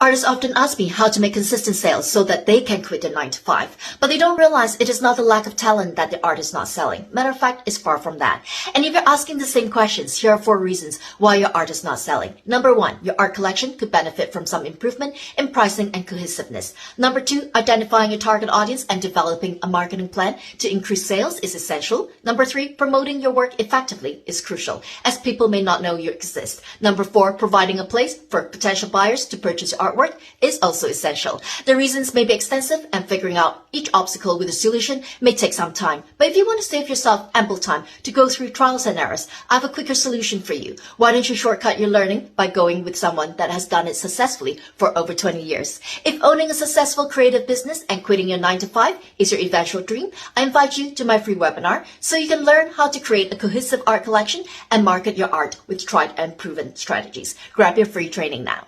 Artists often ask me how to make consistent sales so that they can quit their 9 to 5, but they don't realize it is not the lack of talent that the art is not selling. Matter of fact, it's far from that. And if you're asking the same questions, here are 4 reasons why your art is not selling. Number 1, your art collection could benefit from some improvement in pricing and cohesiveness. Number 2, identifying your target audience and developing a marketing plan to increase sales is essential. Number 3, promoting your work effectively is crucial, as people may not know you exist. Number 4, providing a place for potential buyers to purchase your artwork is also essential. The reasons may be extensive, and figuring out each obstacle with a solution may take some time. But if you want to save yourself ample time to go through trials and errors, I have a quicker solution for you. Why don't you shortcut your learning by going with someone that has done it successfully for over 20 years? If owning a successful creative business and quitting your 9 to 5 is your eventual dream, I invite you to my free webinar so you can learn how to create a cohesive art collection and market your art with tried and proven strategies. Grab your free training now.